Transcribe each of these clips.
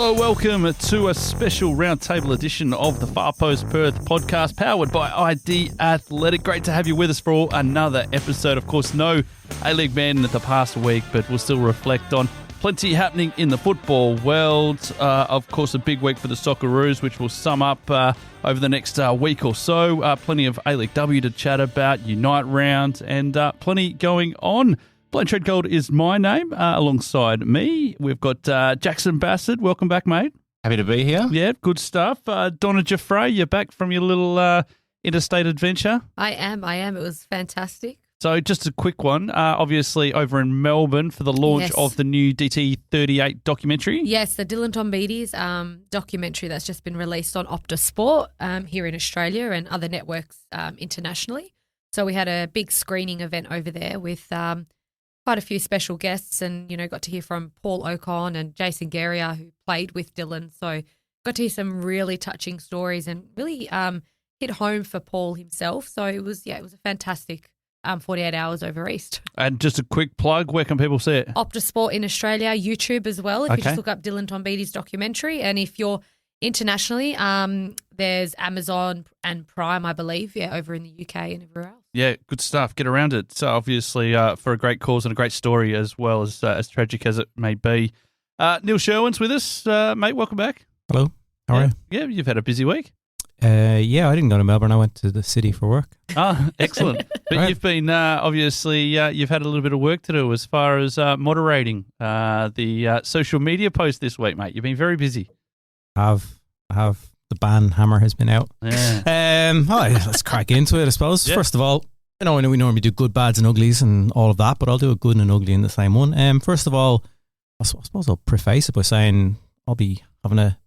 Hello, welcome to a special roundtable edition of the Far Post Perth podcast powered by ID Athletic. Great to have you with us for another episode. Of course, no A-League men the past week, but we'll still reflect on plenty happening in the football world. Of course, a big week for the Socceroos, which we'll sum up over the next week or so. Plenty of A-League W to chat about, Unite round, and plenty going on. Blaine Treadgold is my name. Alongside me, we've got Jackson Bassett. Welcome back, mate. Happy to be here. Yeah, good stuff. Donna Jaffray, you're back from your little interstate adventure. I am. It was fantastic. So just a quick one. Obviously over in Melbourne for the launch of the new DT38 documentary. Yes, the Dylan Tombides documentary that's just been released on Optus Sport here in Australia and other networks internationally. So we had a big screening event over there with quite a few special guests and, got to hear from Paul Ocon and Jason Guerrier, who played with Dylan. So got to hear some really touching stories and really hit home for Paul himself. So it was a fantastic 48 hours over East. And just a quick plug, where can people see it? Optus Sport in Australia, YouTube as well, if you just look up Dylan Tombides documentary. And if you're internationally, there's Amazon and Prime, I believe, over in the UK and everywhere else. Yeah, good stuff. Get around it. So obviously for a great cause and a great story as well as tragic as it may be. Neil Sherwin's with us. Mate, welcome back. Hello. How are you? Yeah, you've had a busy week. Yeah, I didn't go to Melbourne. I went to the city for work. Ah, excellent. But Right. you've been, obviously, you've had a little bit of work to do as far as moderating the social media post this week, mate. You've been very busy. Have the band hammer has been out. Yeah. Let's crack into it, I suppose. Yeah. First of all, I know we normally do good, bads and uglies and all of that, but I'll do a good and an ugly in the same one. First of all, I suppose I'll preface it by saying I'll be having a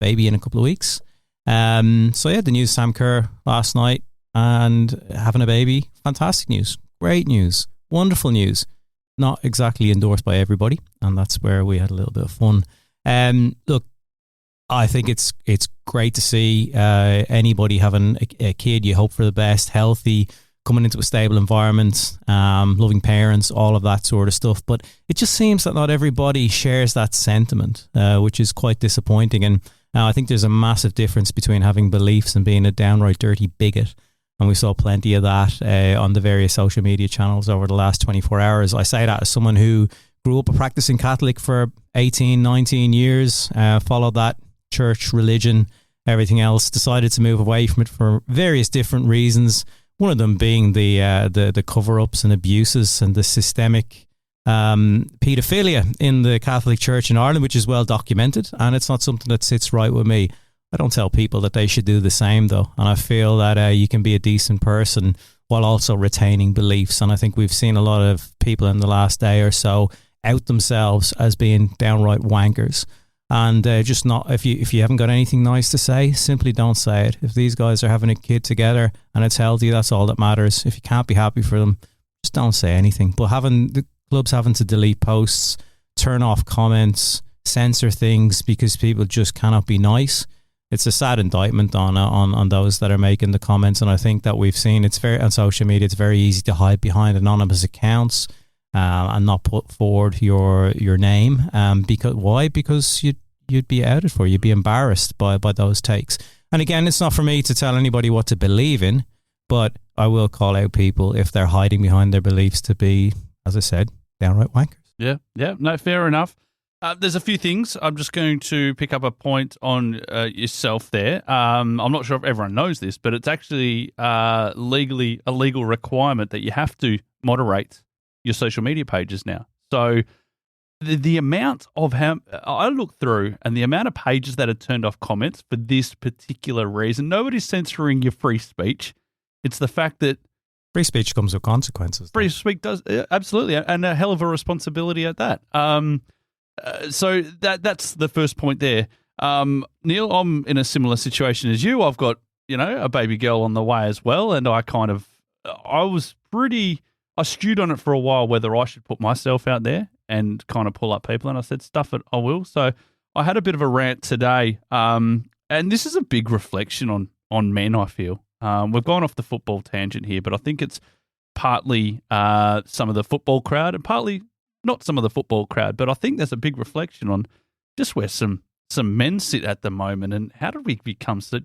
baby in a couple of weeks. So yeah, the news, Sam Kerr last night and having a baby. Fantastic news. Great news. Wonderful news. Not exactly endorsed by everybody, and that's where we had a little bit of fun. Look, I think it's great to see anybody having a kid. You hope for the best, healthy, coming into a stable environment, loving parents, all of that sort of stuff. But it just seems that not everybody shares that sentiment, which is quite disappointing. And I think there's a massive difference between having beliefs and being a downright dirty bigot. And we saw plenty of that on the various social media channels over the last 24 hours. I say that as someone who grew up a practicing Catholic for 18, 19 years, followed that church, religion, everything else, decided to move away from it for various different reasons. One of them being the cover-ups and abuses and the systemic paedophilia in the Catholic Church in Ireland, which is well documented, and it's not something that sits right with me. I don't tell people that they should do the same, though, and I feel that you can be a decent person while also retaining beliefs, and I think we've seen a lot of people in the last day or so out themselves as being downright wankers. And just not, if you haven't got anything nice to say, simply don't say it. If these guys are having a kid together and it's healthy, that's all that matters. If you can't be happy for them, just don't say anything. But having the clubs having to delete posts, turn off comments, censor things because people just cannot be nice, it's a sad indictment on those that are making the comments. And I think that we've seen it's very on social media. It's very easy to hide behind anonymous accounts and not put forward your name. Because you'd be outed for, you'd be embarrassed by those takes. And again, it's not for me to tell anybody what to believe in, but I will call out people if they're hiding behind their beliefs to be, as I said, downright wankers. Yeah, no, fair enough. There's a few things. I'm just going to pick up a point on yourself there. I'm not sure if everyone knows this, but it's actually legally a legal requirement that you have to moderate your social media pages now. So the amount of how I look through and the amount of pages that are turned off comments for this particular reason, nobody's censoring your free speech. It's the fact that free speech comes with consequences. Free speech does, absolutely, and a hell of a responsibility at that. So that's the first point there. Neil, I'm in a similar situation as you. I've got, a baby girl on the way as well, and I stewed on it for a while whether I should put myself out there and kind of pull up people, and I said, stuff it, I will. So I had a bit of a rant today, and this is a big reflection on men, I feel. We've gone off the football tangent here, but I think it's partly some of the football crowd and partly not some of the football crowd, but I think there's a big reflection on just where some some men sit at the moment, and how did we become so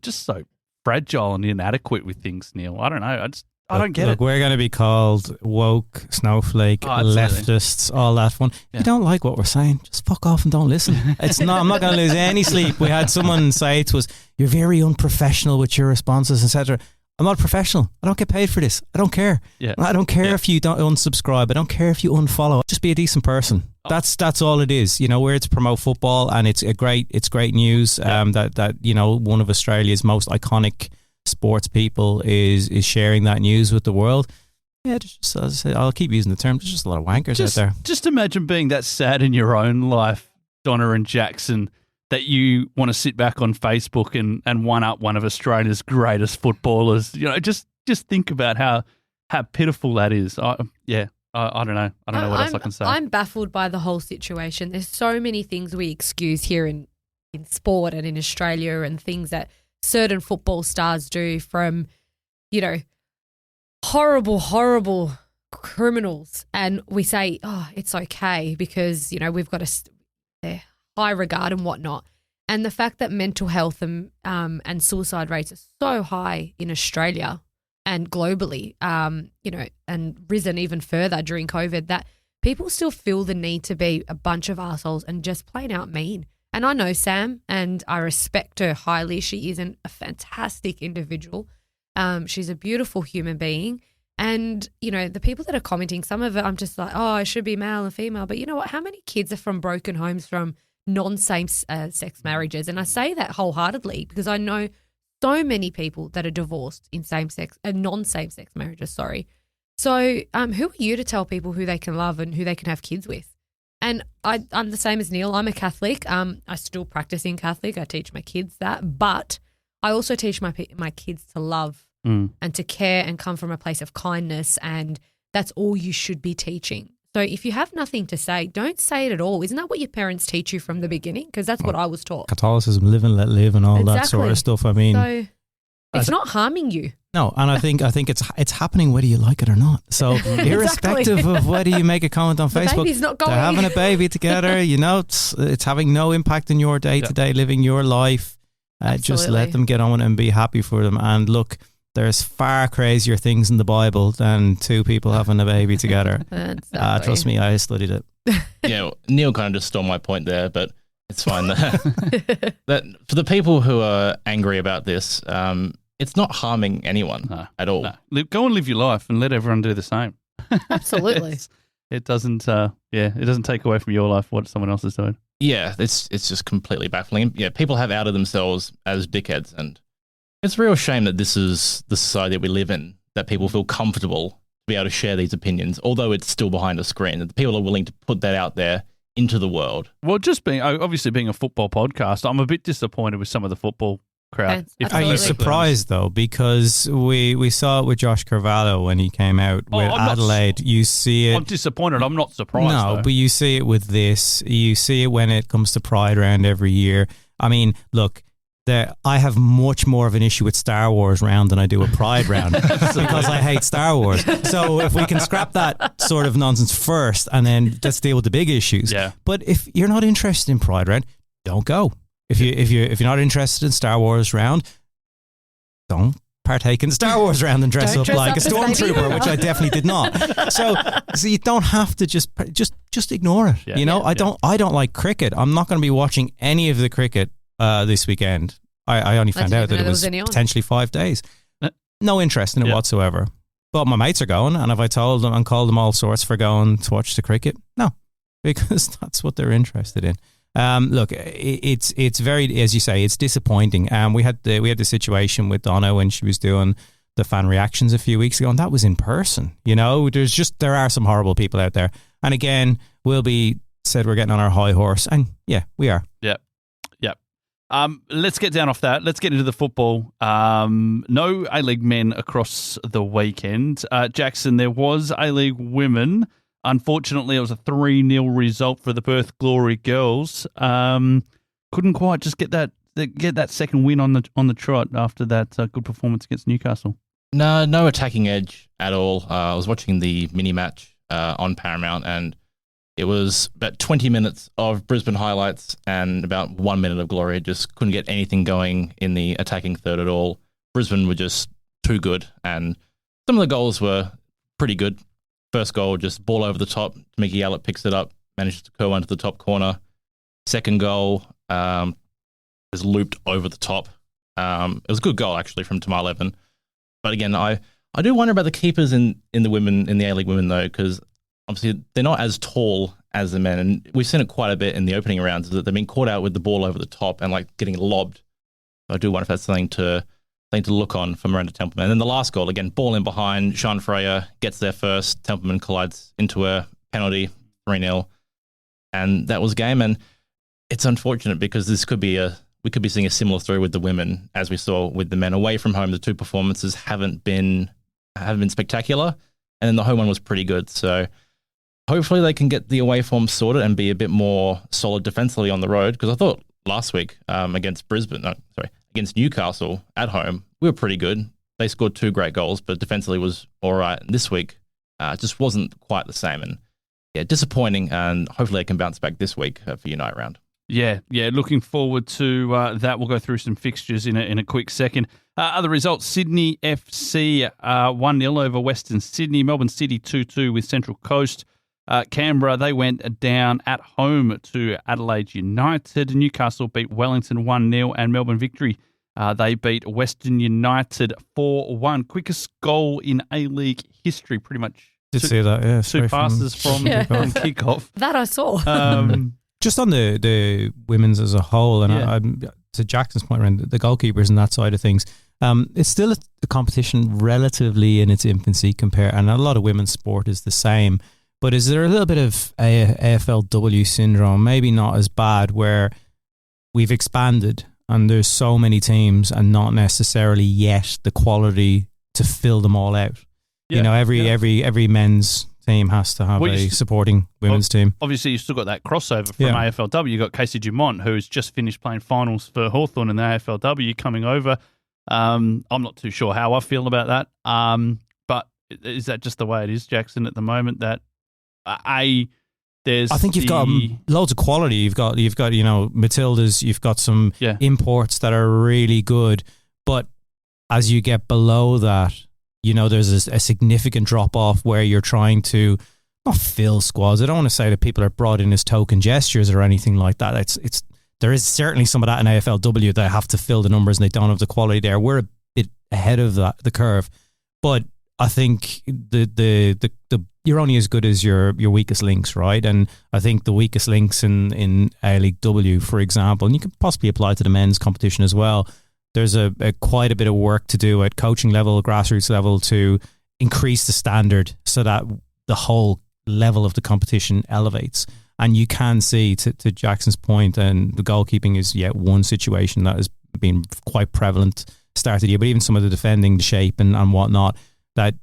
fragile and inadequate with things, Neil? I don't know. I don't get it. We're going to be called woke, snowflake, leftists, all that fun. Yeah. You don't like what we're saying, just fuck off and don't listen. I'm not going to lose any sleep. We had someone say to us, "You're very unprofessional with your responses, etc." I'm not a professional. I don't get paid for this. I don't care. Yeah. I don't care if you don't unsubscribe. I don't care if you unfollow. Just be a decent person. That's all it is. You know, we're here to promote football, and it's great news that you know, one of Australia's most iconic sports people is sharing that news with the world. Yeah, just, as I say, I'll keep using the term. There's just a lot of wankers out there. Just imagine being that sad in your own life, Donna and Jackson, that you want to sit back on Facebook and one up one of Australia's greatest footballers. You know, just think about how pitiful that is. I don't know. I don't know what else I can say. I'm baffled by the whole situation. There's so many things we excuse here in sport and in Australia, and things that certain football stars do, from, you know, horrible criminals. And we say, oh, it's okay because, you know, we've got they're high regard and whatnot. And the fact that mental health and suicide rates are so high in Australia and globally, you know, and risen even further during COVID, that people still feel the need to be a bunch of assholes and just plain out mean. And I know Sam, and I respect her highly. She is a fantastic individual. She's a beautiful human being. And, you know, the people that are commenting, some of it I'm just like, oh, I should be male and female. But you know what? How many kids are from broken homes, from non-same sex marriages? And I say that wholeheartedly because I know so many people that are divorced in non-same sex marriages, sorry. So who are you to tell people who they can love and who they can have kids with? And I'm the same as Neil. I'm a Catholic. I still practice in Catholic. I teach my kids that. But I also teach my kids to love and to care and come from a place of kindness. And that's all you should be teaching. So if you have nothing to say, don't say it at all. Isn't that what your parents teach you from the beginning? Because that's what I was taught. Catholicism, live and let live, and all that sort of stuff. I mean, so it's not harming you. No, and I think it's happening whether you like it or not. So irrespective of whether you make a comment on Facebook, baby's not going. They're having a baby together. You know, it's having no impact in your day to day living your life. Just let them get on and be happy for them. And look, there's far crazier things in the Bible than two people having a baby together. Trust me, I studied it. Yeah, Neil kind of just stole my point there, but it's fine. That for the people who are angry about this, it's not harming anyone at all. No. Go and live your life and let everyone do the same. Absolutely. It doesn't take away from your life what someone else is doing. Yeah, it's just completely baffling. Yeah, people have outed themselves as dickheads, and it's a real shame that this is the society that we live in, that people feel comfortable to be able to share these opinions, although it's still behind a screen, that people are willing to put that out there into the world. Well, just being a football podcast, I'm a bit disappointed with some of the football crowd. Are you surprised though? Because we saw it with Josh Carvalho when he came out with Adelaide. You see it. I'm disappointed. I'm not surprised. No, though. but you see it with this. You see it when it comes to Pride Round every year. I mean, look, I have much more of an issue with Star Wars Round than I do with Pride Round because I hate Star Wars. So if we can scrap that sort of nonsense first and then let's deal with the big issues. Yeah. But if you're not interested in Pride Round, don't go. If you're not interested in Star Wars Round, don't partake in Star Wars Round and dress up like a stormtrooper, which I definitely did not. So you don't have to just ignore it. Yeah. You know, I don't like cricket. I'm not going to be watching any of the cricket this weekend. I only found out that it was potentially 5 days. No interest in it whatsoever. But my mates are going, and have I told them and called them all sorts for going to watch the cricket? No, because that's what they're interested in. Look, it's very, as you say, it's disappointing. We had the situation with Donna when she was doing the fan reactions a few weeks ago, and that was in person. You know, there are some horrible people out there. And again, we're getting on our high horse, and yeah, we are. Yeah. Let's get down off that. Let's get into the football. No A-League men across the weekend. Jackson, there was A-League women. Unfortunately, it was a 3-0 result for the Perth Glory girls. Couldn't quite just get that second win on the trot after that good performance against Newcastle. No attacking edge at all. I was watching the mini match on Paramount, and It was about 20 minutes of Brisbane highlights and about 1 minute of glory. Just couldn't get anything going in the attacking third at all. Brisbane were just too good, and some of the goals were pretty good. First goal, just ball over the top. Mickey Allett picks it up, manages to curl into the top corner. Second goal is looped over the top. It was a good goal, actually, from Tamar Levin. But again, I do wonder about the keepers in the women, in the A-League women, though, because obviously they're not as tall as the men. And we've seen it quite a bit in the opening rounds, is that they've been caught out with the ball over the top and like getting lobbed. I do wonder if that's something to look on for Miranda Templeman. And then the last goal, again, ball in behind. Sean Freya gets there first. Templeman collides into a penalty, 3-0. And that was game. And it's unfortunate because this could be we could be seeing a similar story with the women as we saw with the men. Away from home, the two performances haven't been spectacular. And then the home one was pretty good. So hopefully they can get the away form sorted and be a bit more solid defensively on the road. Because I thought last week against Newcastle at home, we were pretty good. They scored 2 great goals, but defensively was all right. And this week, just wasn't quite the same. And yeah, disappointing. And hopefully they can bounce back this week for Unite round. Yeah, looking forward to that. We'll go through some fixtures in a quick second. Other results, Sydney FC 1-0 over Western Sydney. Melbourne City 2-2 with Central Coast. Canberra, they went down at home to Adelaide United. Newcastle beat Wellington 1-0, and Melbourne Victory, they beat Western United 4-1. Quickest goal in A-League history, pretty much. Did see that, yeah. 2 passes from kickoff. That I saw. Just on the women's as a whole, and to Jackson's point around the goalkeepers and that side of things, it's still a competition relatively in its infancy and a lot of women's sport is the same. But is there a little bit of AFLW syndrome, maybe not as bad, where we've expanded and there's so many teams and not necessarily yet the quality to fill them all out? Yeah, every men's team has to have a supporting women's team. Obviously, you've still got that crossover from AFLW. You've got Casey Dumont, who's just finished playing finals for Hawthorn in the AFLW, coming over. I'm not too sure how I feel about that. But is that just the way it is, Jackson, at the moment, that I think you've got loads of quality. You've got Matildas. You've got some imports that are really good. But as you get below that, there's a significant drop off where you're trying to not fill squads. I don't want to say that people are brought in as token gestures or anything like that. There is certainly some of that in AFLW that have to fill the numbers and they don't have the quality there. We're a bit ahead of the curve, but I think you're only as good as your weakest links, right? And I think the weakest links in A-League W, for example, and you can possibly apply to the men's competition as well, there's quite a bit of work to do at coaching level, grassroots level, to increase the standard so that the whole level of the competition elevates. And you can see, to Jackson's point, and the goalkeeping is yet one situation that has been quite prevalent start of the year, but even some of the defending, the shape and whatnot, that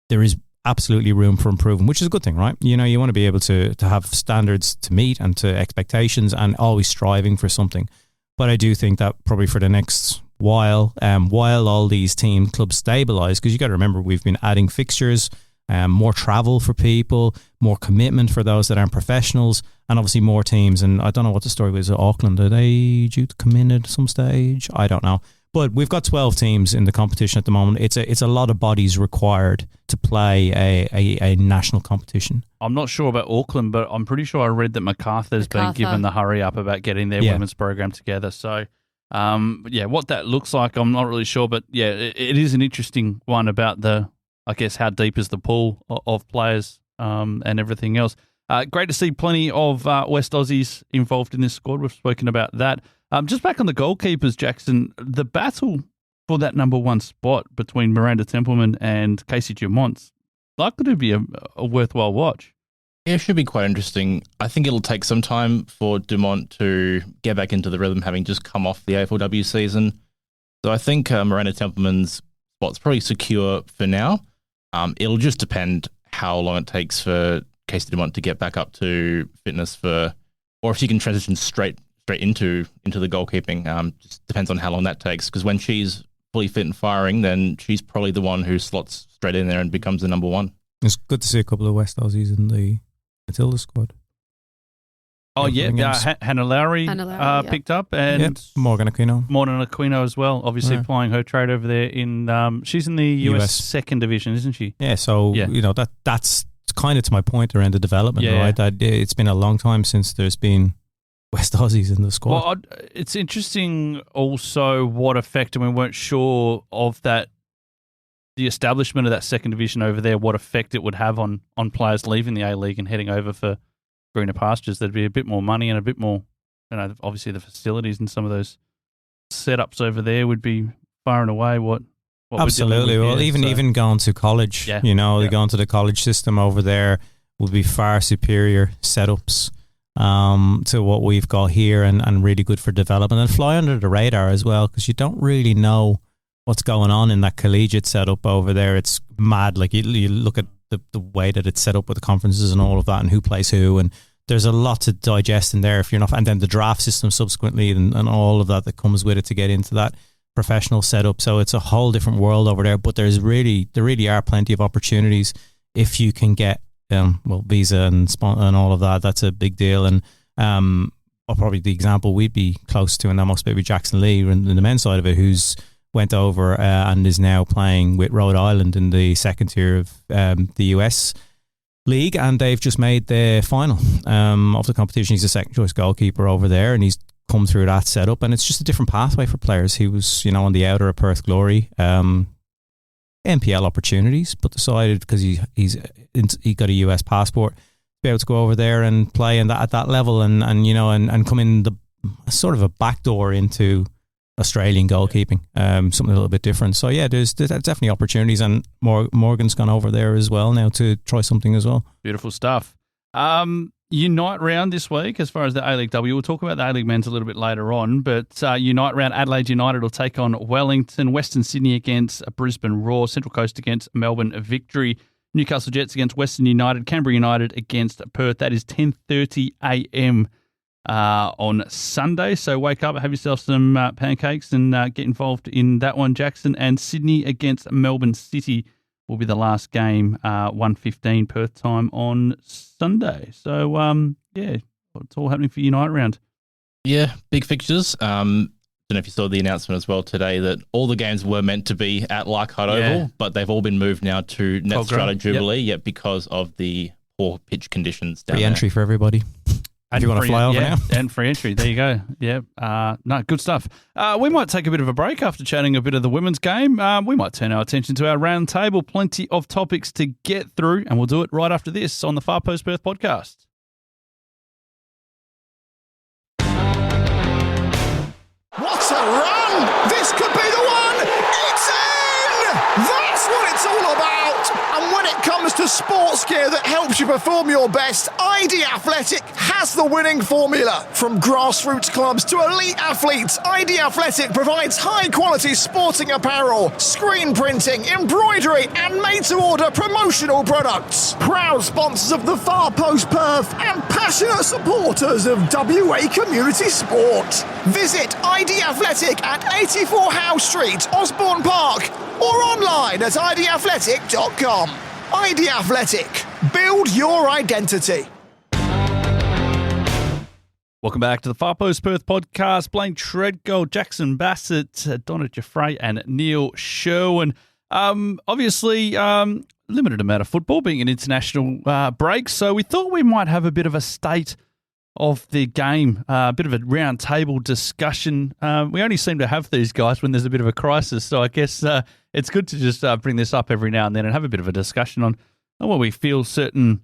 there is absolutely room for improvement, which is a good thing, right? You want to be able to have standards to meet and to expectations and always striving for something. But I do think that probably for the next while all these clubs stabilise, because you got to remember we've been adding fixtures, more travel for people, more commitment for those that aren't professionals, and obviously more teams. And I don't know what the story was at Auckland. Are they due to come in at some stage? I don't know. But we've got 12 teams in the competition at the moment. It's a lot of bodies required to play a national competition. I'm not sure about Auckland, but I'm pretty sure I read that Macarthur's been given the hurry up about getting their women's program together. So, what that looks like, I'm not really sure. But yeah, it is an interesting one about how deep is the pool of players and everything else. Great to see plenty of West Aussies involved in this squad. We've spoken about that. Just back on the goalkeepers, Jackson, the battle for that number one spot between Miranda Templeman and Casey Dumont's likely to be a worthwhile watch. Yeah, it should be quite interesting. I think it'll take some time for Dumont to get back into the rhythm, having just come off the AFLW season. So I think Miranda Templeman's spot's probably secure for now. It'll just depend how long it takes for Casey Dumont to get back up to fitness or if she can transition straight into the goalkeeping. Just depends on how long that takes, because when she's fully fit and firing, then she's probably the one who slots straight in there and becomes the number one. It's good to see a couple of West Aussies in the Matilda squad. Oh, yeah. games. Hannah Lowry, Hannah Lowry, yeah. picked up. And Yep, Morgan Aquino. Morgan Aquino as well, obviously Yeah. plying her trade over there in she's in the US second division, isn't she? Yeah, so Yeah. that's kind of to my point around the development, Yeah. right? That it's been a long time since there's been West Aussies in the squad. Well, it's interesting also what effect, and we weren't sure of that, the establishment of that second division over there, what effect it would have on players leaving the A-League and heading over for greener pastures. There'd be a bit more money and a bit more, obviously the facilities and some of those setups over there would be far and away what we're Absolutely. dealing with Well, here. even going to college, Yeah. going to the college system over there would be far superior setups to what we've got here, and really good for development and fly under the radar as well, because you don't really know what's going on in that collegiate setup over there. It's mad. Like you look at the way that it's set up with the conferences and all of that, and who plays who, and there's a lot to digest in there if you're not, and then the draft system subsequently and all of that comes with it to get into that professional setup. So it's a whole different world over there, but there really are plenty of opportunities if you can get visa and all of that. That's a big deal. And probably the example we'd be close to, and that must be Jackson Lee in the men's side of it, who's went over and is now playing with Rhode Island in the second tier of the US league, and they've just made the final of the competition. He's a second choice goalkeeper over there, and he's come through that setup, and it's just a different pathway for players. He was, on the outer of Perth Glory, NPL opportunities, but decided because he got a US passport to be able to go over there and play at that level, and come in the sort of a backdoor into Australian goalkeeping, something a little bit different. So yeah, there's definitely opportunities, and Morgan's gone over there as well now to try something as well. Beautiful stuff. Unite round this week, as far as the A-League W. We'll talk about the A-League men's a little bit later on, but Unite round, Adelaide United will take on Wellington, Western Sydney against Brisbane Roar, Central Coast against Melbourne Victory, Newcastle Jets against Western United, Canberra United against Perth. That is 10:30 a.m. On Sunday. So wake up, have yourself some pancakes and get involved in that one, Jackson. And Sydney against Melbourne City will be the last game, 1:15 Perth time on Sunday. So, it's all happening for Unite round. Yeah, big fixtures. Don't know if you saw the announcement as well today that all the games were meant to be at Leichhardt Oval, but they've all been moved now to Netstrata Jubilee, because of the poor pitch conditions down Free there. entry for everybody. If you want to fly over now. And free entry. There you go. Yeah. No, good stuff. We might take a bit of a break after chatting a bit of the women's game. We might turn our attention to our round table. Plenty of topics to get through, and we'll do it right after this on the Far Post Perth podcast. What a run! This could be the one! It's in! That's what it's all about! And when it comes to sports gear that helps you perform your best, ID Athletic has the winning formula. From grassroots clubs to elite athletes, ID Athletic provides high-quality sporting apparel, screen printing, embroidery, and made-to-order promotional products. Proud sponsors of the Far Post Perth and passionate supporters of WA community sport. Visit ID Athletic at 84 Howe Street, Osborne Park, or online at idathletic.com. ID Athletic. Build your identity. Welcome back to the Far Post Perth podcast. Blaine Treadgold, Jackson Bassett, Donna Jeffrey, and Neil Sherwin. Obviously, limited amount of football being an international break, so we thought we might have a bit of a state of the game, a bit of a round table discussion. We only seem to have these guys when there's a bit of a crisis, so I guess it's good to just bring this up every now and then and have a bit of a discussion on where we feel certain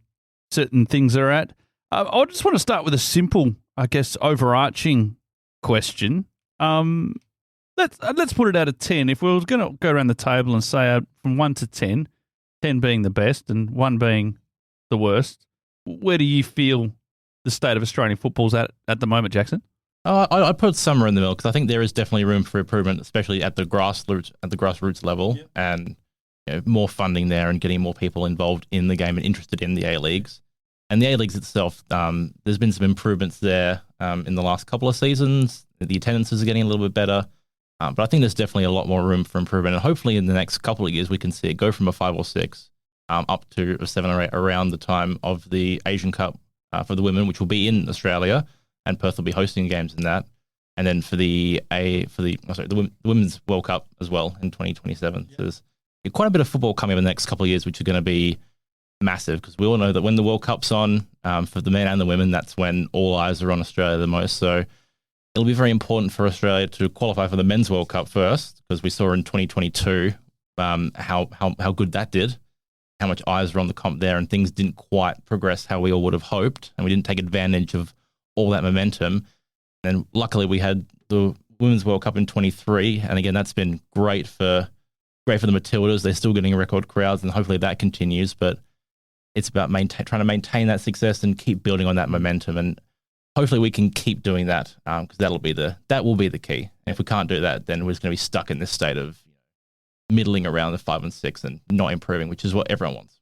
things are at. I just want to start with a simple, I guess, overarching question. Let's put it out of 10. If we were going to go around the table and say from 1 to 10, 10 being the best and 1 being the worst, where do you feel the state of Australian football's at the moment, Jackson? I'd put somewhere in the middle because I think there is definitely room for improvement, especially at the grassroots level, and more funding there and getting more people involved in the game and interested in the A-Leagues. And the A-Leagues itself, there's been some improvements there in the last couple of seasons. The attendances are getting a little bit better, but I think there's definitely a lot more room for improvement. And hopefully in the next couple of years, we can see it go from a 5 or 6 up to a 7 or 8 around the time of the Asian Cup for the women, which will be in Australia, and Perth will be hosting games in that. And then for the Women's World Cup as well in 2027. So there's quite a bit of football coming in the next couple of years, which are going to be massive, because we all know that when the World Cup's on, for the men and the women, that's when all eyes are on Australia the most. So it'll be very important for Australia to qualify for the Men's World Cup first, because we saw in 2022 how good that did, how much eyes were on the comp there, and things didn't quite progress how we all would have hoped, and we didn't take advantage of all that momentum. And luckily we had the Women's World Cup in 23, and again, that's been great for the Matildas. They're still getting record crowds, and hopefully that continues, but it's about trying to maintain that success and keep building on that momentum, and hopefully we can keep doing that, because that will be the key. And if we can't do that, then we're just going to be stuck in this state of middling around the 5 and 6 and not improving, which is what everyone wants.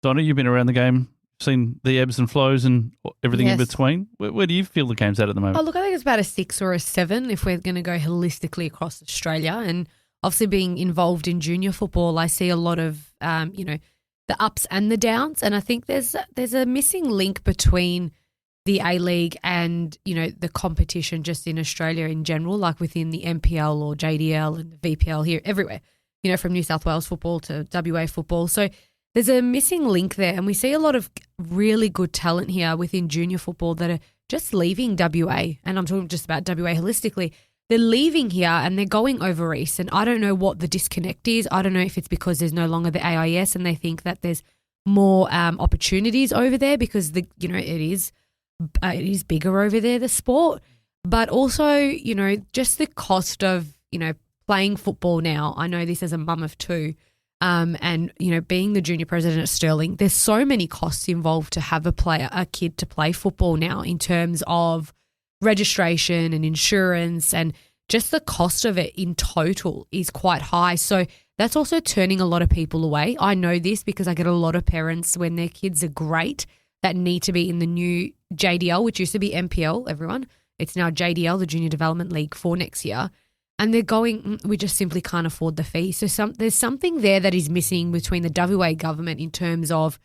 Donna, you've been around the game, seen the ebbs and flows and everything in Yes. between. Where do you feel the game's at the moment? Oh, look, I think it's about a 6 or a 7 if we're going to go holistically across Australia. And obviously being involved in junior football, I see a lot of, the ups and the downs. And I think there's a missing link between the A-League and, the competition just in Australia in general, like within the MPL or JDL and the VPL here, everywhere, from New South Wales football to WA football. So there's a missing link there, and we see a lot of really good talent here within junior football that are just leaving WA, and I'm talking just about WA holistically. They're leaving here and they're going over east, and I don't know what the disconnect is. I don't know if it's because there's no longer the AIS and they think that there's more opportunities over there because it is bigger over there, the sport, but also just the cost of playing football now. I know this as a mum of 2. And being the junior president at Stirling, there's so many costs involved to have a kid to play football now, in terms of registration and insurance, and just the cost of it in total is quite high. So that's also turning a lot of people away. I know this because I get a lot of parents when their kids are great that need to be in the new JDL, which used to be MPL, everyone. It's now JDL, the Junior Development League, for next year. And they're going, we just simply can't afford the fee. So there's something there that is missing between the WA government in terms of,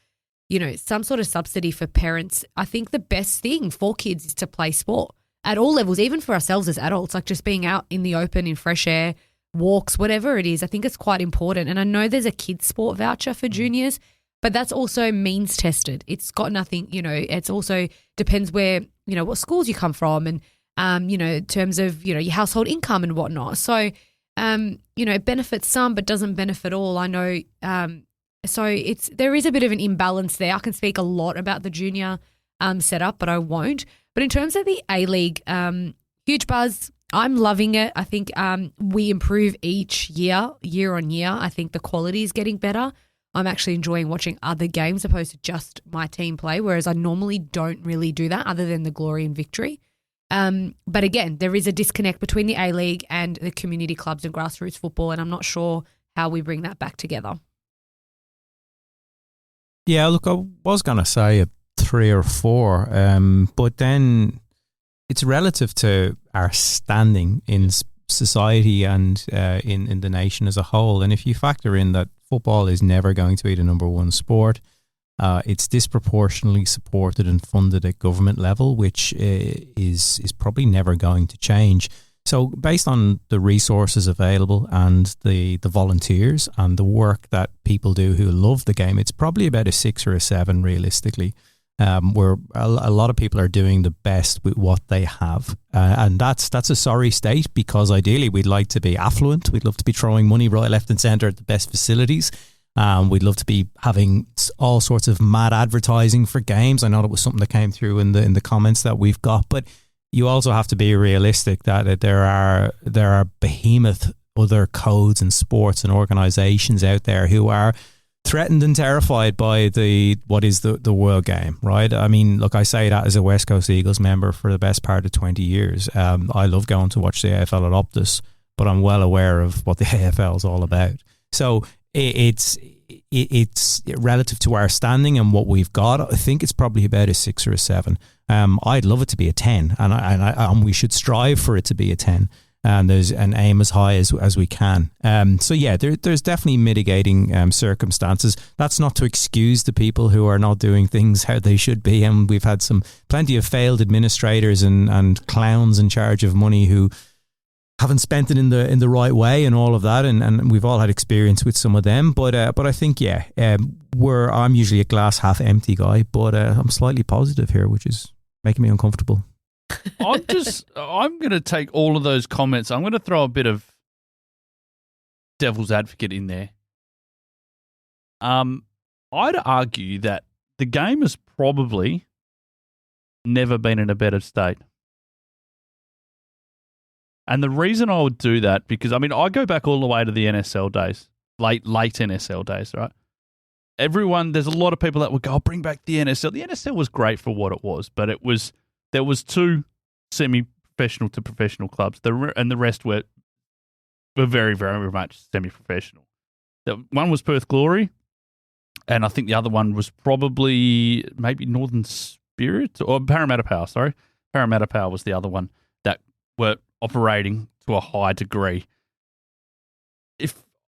some sort of subsidy for parents. I think the best thing for kids is to play sport at all levels, even for ourselves as adults, like just being out in the open, in fresh air, walks, whatever it is. I think it's quite important. And I know there's a kids sport voucher for juniors, but that's also means tested. It's got nothing, it's also depends where, what schools you come from, and in terms of, your household income and whatnot. So, it benefits some but doesn't benefit all. I know. So there is a bit of an imbalance there. I can speak a lot about the junior setup, but I won't. But in terms of the A-League, huge buzz. I'm loving it. I think we improve each year on year. I think the quality is getting better. I'm actually enjoying watching other games opposed to just my team play, whereas I normally don't really do that other than the glory and victory. But again, there is a disconnect between the A-League and the community clubs and grassroots football, and I'm not sure how we bring that back together. Yeah, look, I was going to say a 3 or 4, but then it's relative to our standing in society and in the nation as a whole. And if you factor in that football is never going to be the number one sport, it's disproportionately supported and funded at government level, which is probably never going to change. So based on the resources available and the volunteers and the work that people do who love the game, it's probably about a 6 or a 7 realistically, where a lot of people are doing the best with what they have. And that's a sorry state, because ideally we'd like to be affluent. We'd love to be throwing money right, left and centre at the best facilities. We'd love to be having all sorts of mad advertising for games. I know that was something that came through in the comments that we've got, but you also have to be realistic that there are behemoth other codes and sports and organisations out there who are threatened and terrified by what is the world game, right? I mean, look, I say that as a West Coast Eagles member for the best part of 20 years. I love going to watch the AFL at Optus, but I'm well aware of what the AFL is all about. So it's relative to our standing and what we've got. I think it's probably about a 6 or a 7. I'd love it to be a 10, and we should strive for it to be a 10. and there's an aim as high as we can. So yeah, there's definitely mitigating circumstances. That's not to excuse the people who are not doing things how they should be, and we've had plenty of failed administrators and clowns in charge of money who haven't spent it in the right way and all of that, and we've all had experience with some of them. But I think I'm usually a glass half empty guy, but I'm slightly positive here, which is making me uncomfortable. I'm going to take all of those comments. I'm going to throw a bit of devil's advocate in there. I'd argue that the game has probably never been in a better state. And the reason I would do that, because, I mean, I go back all the way to the NSL days, late NSL days, right? There's a lot of people that would go, bring back the NSL. The NSL was great for what it was, but there was 2 semi-professional to professional clubs, and the rest were very, very much semi-professional. One was Perth Glory, and I think the other one was probably maybe Northern Spirit, or Parramatta Power, sorry. Parramatta Power was the other one that were operating to a high degree.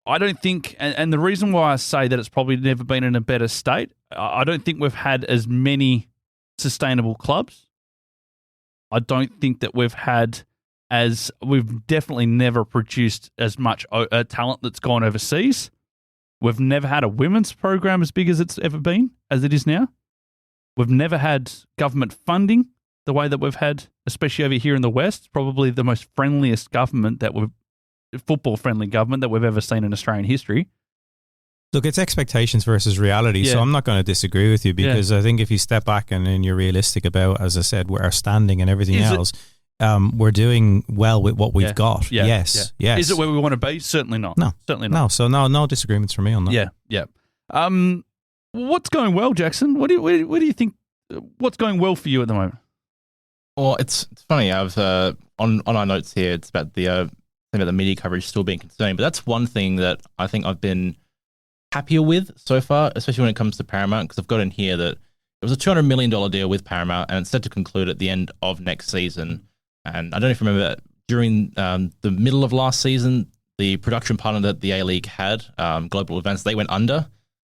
I don't think, and the reason why I say that it's probably never been in a better state, I don't think we've had as many sustainable clubs. I don't think that we've definitely never produced as much talent that's gone overseas. We've never had a women's program as big as it's ever been, as it is now. We've never had government funding the way that we've had, especially over here in the West. Probably the most friendliest government football-friendly government that we've ever seen in Australian history. Look, it's expectations versus reality, so I'm not going to disagree with you, because I think if you step back and you're realistic about, as I said, our standing and everything else, we're doing well with what we've got. Yeah. Yes. Is it where we want to be? Certainly not. No. Certainly not. No, so no disagreements from me on that. Yeah. What's going well, Jackson? What do you think? What's going well for you at the moment? Well, it's funny. I've on our notes here, it's about the media coverage still being concerning, but that's one thing that I think I've been happier with so far, especially when it comes to Paramount, because I've got in here that it was a $200 million deal with Paramount, and it's set to conclude at the end of next season. And I don't know if you remember that during the middle of last season, the production partner that the A-League had, Global Events, they went under.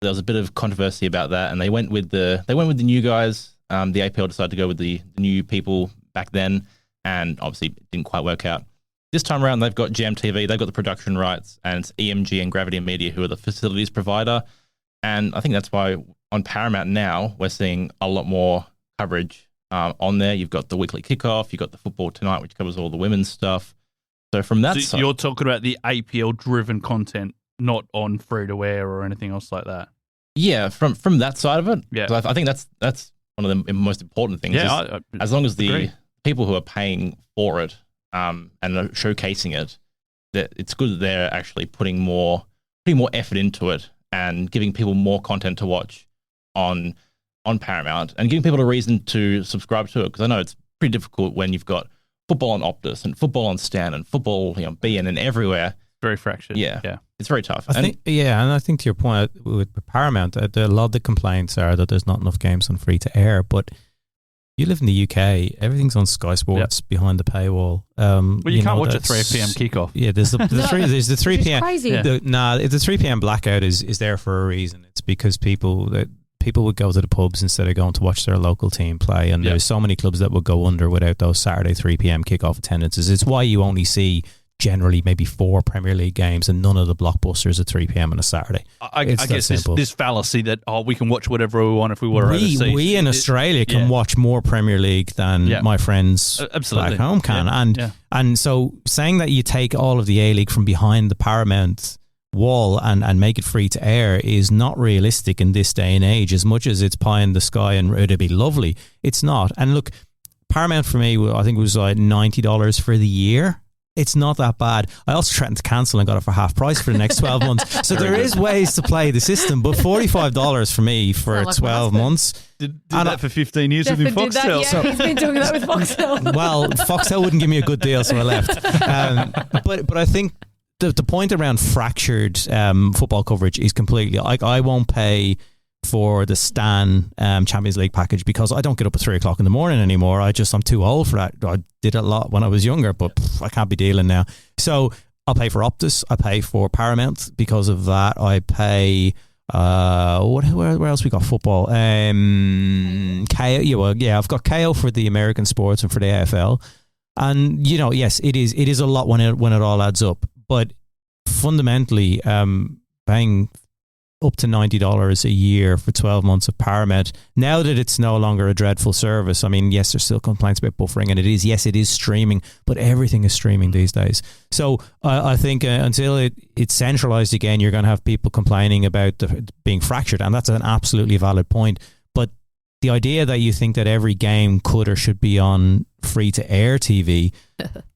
There was a bit of controversy about that, and they went with the new guys. The APL decided to go with the new people back then, and obviously it didn't quite work out. This time around, they've got GMTV, they've got the production rights, and it's EMG and Gravity Media who are the facilities provider. And I think that's why on Paramount now, we're seeing a lot more coverage on there. You've got the weekly kickoff, you've got the Football Tonight, which covers all the women's stuff. So from that side, you're talking about the APL-driven content, not on free-to-air or anything else like that? Yeah, from that side of it. Yeah. So I think that's one of the most important things. Yeah, as long as the agree. people who are paying for it and are showcasing it, that it's good that they're actually putting more effort into it and giving people more content to watch on Paramount and giving people a reason to subscribe to it. Because I know it's pretty difficult when you've got football on Optus and football on Stan and football, BN and everywhere. Very fractured. Yeah. It's very tough. And I think to your point with Paramount, a lot of the complaints are that there's not enough games on free to air, but you live in the UK, everything's on Sky Sports behind the paywall. Well, you can't watch a 3 p.m. kickoff. Yeah, there's the 3 p.m. Crazy. The 3 p.m. blackout is there for a reason. It's because people would go to the pubs instead of going to watch their local team play, and there's so many clubs that would go under without those Saturday 3 p.m. kickoff attendances. It's why you only see generally maybe 4 Premier League games and none of the blockbusters at 3 p.m. on a Saturday. I guess this fallacy that we can watch whatever we want if we were overseas. We in Australia can watch more Premier League than my friends back home can. And so saying that you take all of the A-League from behind the Paramount wall and make it free to air is not realistic in this day and age. As much as it's pie in the sky and it'd be lovely, it's not. And look, Paramount for me, I think it was like $90 for the year. It's not that bad. I also threatened to cancel and got it for half price for the next 12 months. So there is ways to play the system, but $45 for me for 12 months. Did that for 15 years with Foxtel. He's been doing that with Foxtel. Well, Foxtel wouldn't give me a good deal, so I left. But I think the point around fractured football coverage is completely... I won't pay for the Stan Champions League package because I don't get up at 3 o'clock in the morning anymore. I'm too old for that. I did it a lot when I was younger, but I can't be dealing now. So I'll pay for Optus. I pay for Paramount because of that. I pay where else we got football? KO. I've got KO for the American sports and for the AFL. And yes, it is a lot when it all adds up. But fundamentally, paying up to $90 a year for 12 months of Paramount, now that it's no longer a dreadful service. I mean, yes, there's still complaints about buffering, and it is streaming, but everything is streaming these days. So I think until it's centralized again, you're going to have people complaining about being fractured, and that's an absolutely valid point. But the idea that you think that every game could or should be on free-to-air TV,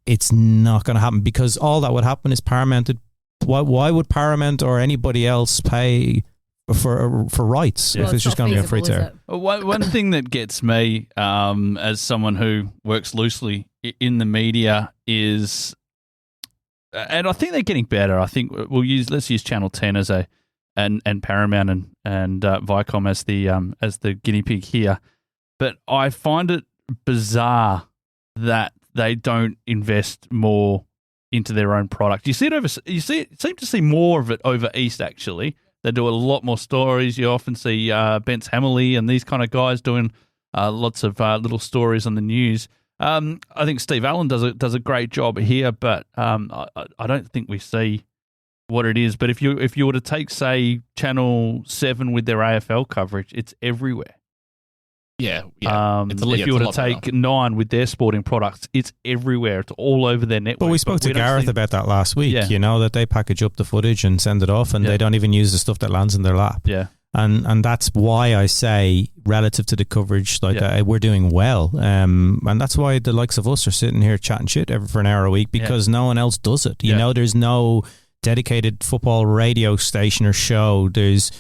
it's not going to happen, because all that would happen is Paramount. Why would Paramount or anybody else pay for rights if it's just going to be on free to air? One thing that gets me, as someone who works loosely in the media, is, and I think they're getting better. I think let's use Channel 10 as and Paramount and Viacom as the guinea pig here. But I find it bizarre that they don't invest more into their own product. You seem to see more of it over East, actually. They do a lot more stories. You often see Bence Hammerley and these kind of guys doing lots of little stories on the news. I think Steve Allen does a great job here, but I don't think we see what it is. But if you were to take, say, Channel 7 with their AFL coverage, it's everywhere. Yeah. If you were to take 9 with their sporting products, it's everywhere. It's all over their network. But we spoke to Gareth about that last week, that they package up the footage and send it off, and they don't even use the stuff that lands in their lap. Yeah. And that's why I say, relative to the coverage, we're doing well. And that's why the likes of us are sitting here chatting shit for an hour a week, because no one else does it. There's no dedicated football radio station or show. There's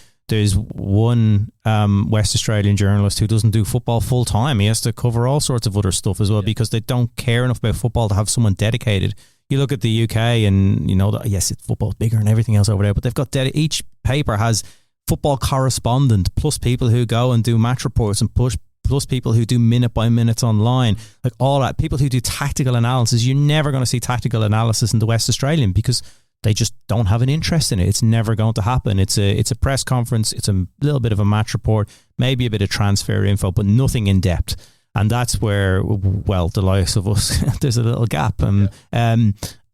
one West Australian journalist who doesn't do football full time. He has to cover all sorts of other stuff as well, because they don't care enough about football to have someone dedicated. You look at the UK and yes, it's football's bigger and everything else over there, but they've got each paper has football correspondent plus people who go and do match reports and plus people who do minute by minutes online, like all that. People who do tactical analysis. You're never going to see tactical analysis in the West Australian because they just don't have an interest in it. It's never going to happen. It's a press conference. It's a little bit of a match report, maybe a bit of transfer info, but nothing in depth. And that's where, the likes of us, there's a little gap. And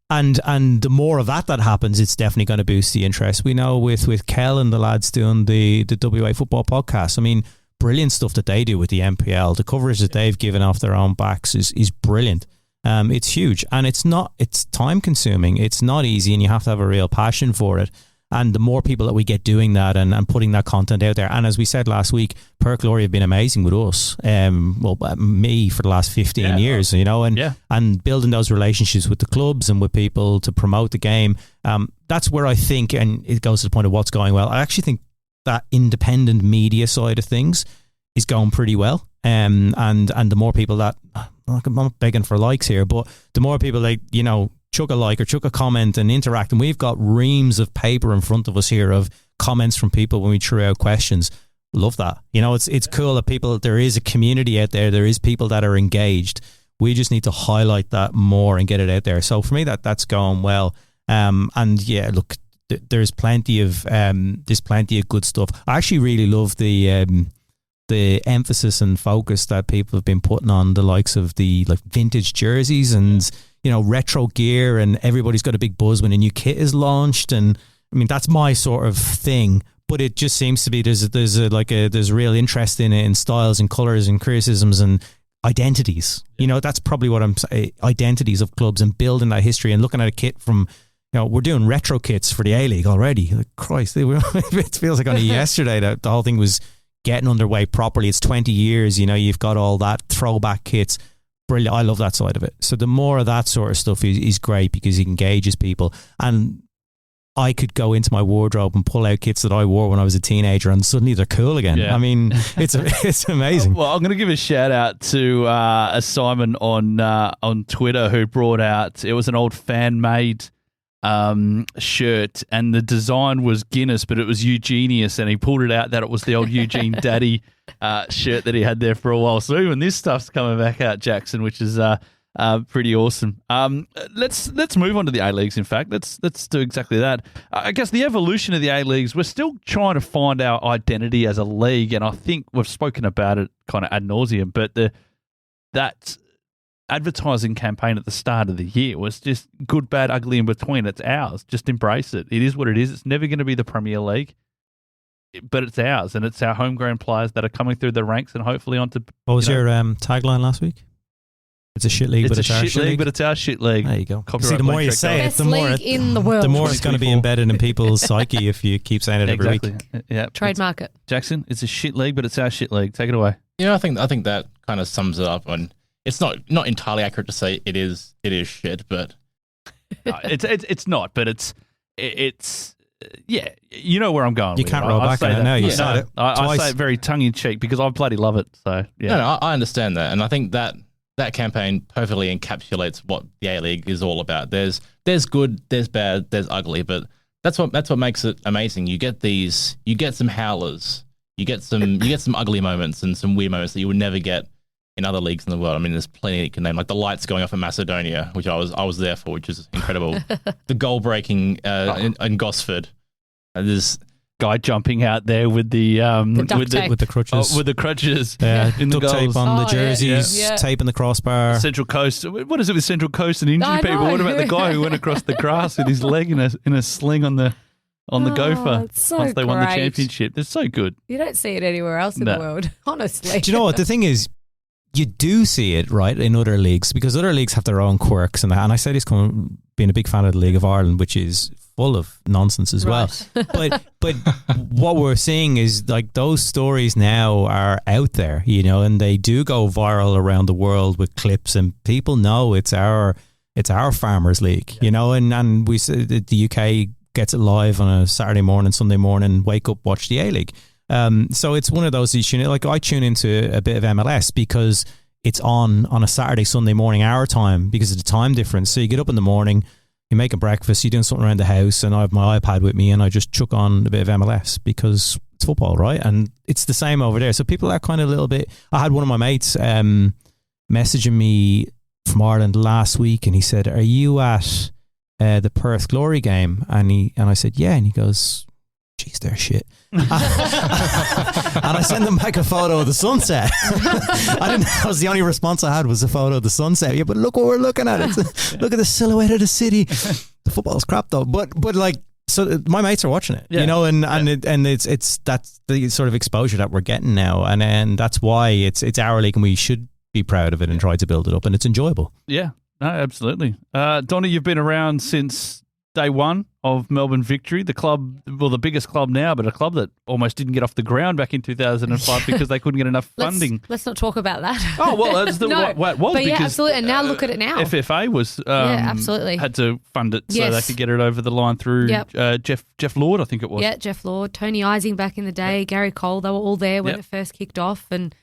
the more of that happens, it's definitely going to boost the interest. We know with Kel and the lads doing the WA football podcast. I mean, brilliant stuff that they do with the MPL. The coverage that they've given off their own backs is brilliant. It's huge, and it's time consuming. It's not easy, and you have to have a real passion for it. And the more people that we get doing that and putting that content out there, and as we said last week, Per Glory have been amazing with us. Me for the last 15 years, and building those relationships with the clubs and with people to promote the game. That's where I think, and it goes to the point of what's going well. I actually think that independent media side of things is going pretty well. And the more people that, I'm not begging for likes here, but the more people chuck a like or chuck a comment and interact, and we've got reams of paper in front of us here of comments from people when we threw out questions. Love that. It's cool that there is a community out there. There is people that are engaged. We just need to highlight that more and get it out there. So for me, that's going well. Look, there's plenty of good stuff. I actually really love the emphasis and focus that people have been putting on the likes of the vintage jerseys and retro gear, and everybody's got a big buzz when a new kit is launched. And I mean, that's my sort of thing, but it just seems to be there's real interest in it, in styles and colours and criticisms and identities. That's probably what I'm saying, identities of clubs and building that history and looking at a kit from, we're doing retro kits for the A-League already. Like, Christ, it feels like only yesterday that the whole thing was getting underway properly. It's 20 years, you've got all that throwback kits. Brilliant. I love that side of it. So the more of that sort of stuff is great, because it engages people. And I could go into my wardrobe and pull out kits that I wore when I was a teenager, and suddenly they're cool again. Yeah. I mean, it's amazing. Well, I'm going to give a shout out to Simon on Twitter, who brought out, it was an old fan made shirt, and the design was Guinness, but it was Eugenius, and he pulled it out that it was the old Eugene Daddy shirt that he had there for a while. So even this stuff's coming back out, Jackson, which is pretty awesome. Let's move on to the A-Leagues. In fact, let's do exactly that. I guess the evolution of the A-Leagues, we're still trying to find our identity as a league, and I think we've spoken about it kind of ad nauseum, but that advertising campaign at the start of the year was just good, bad, ugly in between. It's ours. Just embrace it. It is what it is. It's never going to be the Premier League, but it's ours, and it's our homegrown players that are coming through the ranks and hopefully onto. What was your tagline last week? It's a shit league, but it's our shit league. But it's our shit league. There you go. Copyright See, the more blank you check say that. it, Best the more league in the world. the more it's going to be 2024. embedded in people's psyche if you keep saying it every Exactly. week. Yeah. Trademark it. Jackson, it's a shit league, but it's our shit league. Take it away. Yeah, I think that kind of sums it up. And it's not entirely accurate to say it is shit, but No, it's not, but it's yeah. You know where I'm going. You with can't it. roll I back say on it that. now. You Yeah. said it I twice. say it very tongue in cheek because I bloody love it. So yeah. no, I understand that, and I think that campaign perfectly encapsulates what the A-League is all about. There's good, there's bad, there's ugly, but that's what makes it amazing. You get some howlers, you get some ugly moments and some weird moments that you would never get in other leagues in the world. I mean, there's plenty you can name, like the lights going off in Macedonia, which I was there for, which is incredible. The goal breaking in Gosford. There's Guy jumping out there with the duct tape. With the crutches. with the crutches. Yeah, in the duct tape goals. on the Oh, yeah. jerseys, Yeah. taping the crossbar. Central Coast. What is it with Central Coast and injured I people? know. What about the guy who went across the grass with his leg in a sling on the gopher it's so once they won the great. championship? It's so good. You don't see it anywhere else in No. the world, honestly. Do you know what the thing is? You do see it right in other leagues because other leagues have their own quirks and that. And I say this being a big fan of the League of Ireland, which is full of nonsense as well. But what we're seeing is like those stories now are out there, you know, and they do go viral around the world with clips, and people know it's our farmers league, you know, and we say that the UK gets it live on a Saturday morning, Sunday morning, wake up, watch the A-League. So it's one of those you tune in, like I tune into a bit of MLS because it's on a Saturday, Sunday morning our time because of the time difference. So you get up in the morning, you make a breakfast, you're doing something around the house, and I have my iPad with me and I just chuck on a bit of MLS because it's football, right? And it's the same over there. So people are kind of a little bit. I had one of my mates messaging me from Ireland last week, and he said, "Are you at the Perth Glory game?" And I said, "Yeah," and he goes, "Jeez, they're shit." And I sent them back a photo of the sunset. That was the only response I had was a photo of the sunset. Yeah, but look what we're looking at. Look at the silhouette of the city. The football's crap though. But like, so my mates are watching it, you know, and it's that's the sort of exposure that we're getting now, and that's why it's our league, and we should be proud of it and try to build it up, and it's enjoyable. Yeah, no, absolutely. Donnie, you've been around since day one of Melbourne Victory, the club, well, the biggest club now, but a club that almost didn't get off the ground back in 2005 because they couldn't get enough funding. Let's not talk about that. Oh, well, that's the, No, what it was. but yeah, because, absolutely. And now look at it now. FFA was absolutely. had to fund it so Yes. they could get it over the line through Yep. Jeff Lord, I think it was. Yeah, Jeff Lord, Tony Ising back in the day, Gary Cole, they were all there when Yep. it first kicked off, and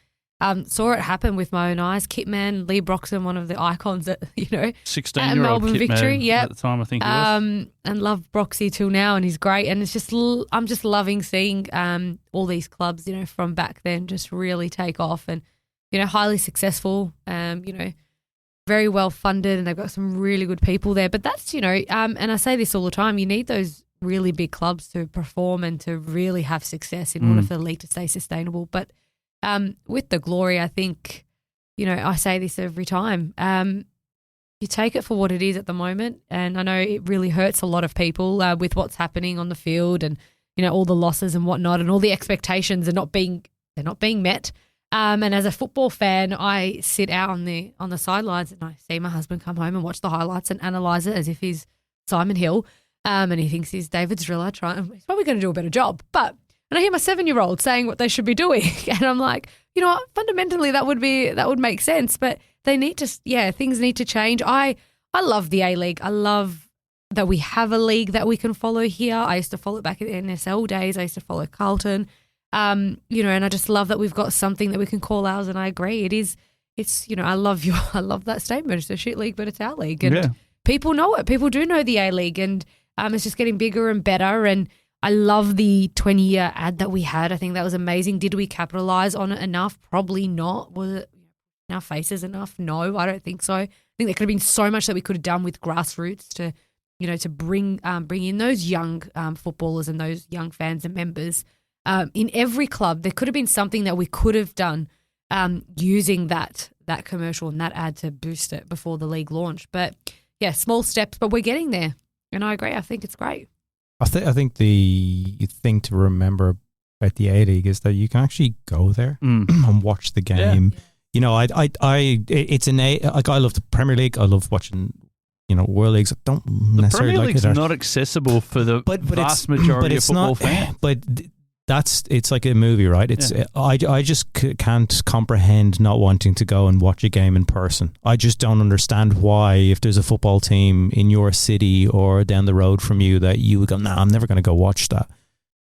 saw it happen with my own eyes. Kitman, Lee Broxham, one of the icons that, 16-year-old Melbourne kid Victory, man yep. at the time, I think he was. And love Broxy till now, and he's great. And it's just, I'm just loving seeing all these clubs, from back then just really take off and, highly successful, very well funded, and they've got some really good people there. But that's, and I say this all the time, you need those really big clubs to perform and to really have success in order for the league to stay sustainable. But with the Glory, I think, I say this every time, you take it for what it is at the moment. And I know it really hurts a lot of people with what's happening on the field and, all the losses and whatnot, and all the expectations are not being met. And as a football fan, I sit out on the sidelines and I see my husband come home and watch the highlights and analyse it as if he's Simon Hill, and he thinks he's David Driller. He's probably going to do a better job. But and I hear my 7-year-old saying what they should be doing, and I'm like, what? Fundamentally, that would make sense, but they need to, things need to change. I love the A-League. I love that we have a league that we can follow here. I used to follow it back in the NSL days. I used to follow Carlton, and I just love that we've got something that we can call ours. And I agree, it's I love that statement. It's a shit league, but it's our league, and people know it. People do know the A-League, and it's just getting bigger and better. And I love the 20-year ad that we had. I think that was amazing. Did we capitalize on it enough? Probably not. Was it in our faces enough? No, I don't think so. I think there could have been so much that we could have done with grassroots to, to bring in those young footballers and those young fans and members. In every club, there could have been something that we could have done using that commercial and that ad to boost it before the league launched. But yeah, small steps, but we're getting there. And I agree. I think it's great. I think the thing to remember about the A-League is that you can actually go there and watch the game. Yeah. It's I love the Premier League. I love watching, World Leagues. I don't necessarily Premier like League's it. not accessible for the vast majority of football fans. But it's like a movie, right? I just can't comprehend not wanting to go and watch a game in person. I just don't understand why, if there's a football team in your city or down the road from you, that you would go, I'm never going to go watch that.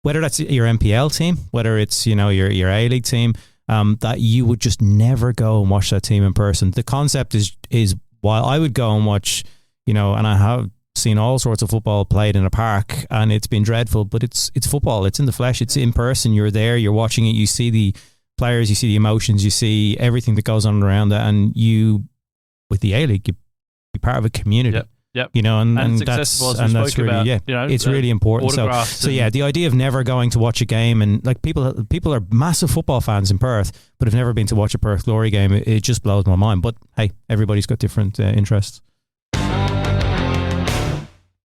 Whether that's your MPL team, whether it's your A-League team, that you would just never go and watch that team in person. The concept is while I would go and watch, and I have seen all sorts of football played in a park, and it's been dreadful, but it's football. It's in the flesh. It's in person. You're there. You're watching it. You see the players. You see the emotions. You see everything that goes on around that. And you, with the A-League, you're part of a community. Yep. And it's that's accessible, as we and that's spoke really about, it's really important. So yeah, the idea of never going to watch a game, and like people are massive football fans in Perth, but have never been to watch a Perth Glory game. It just blows my mind. But hey, everybody's got different interests.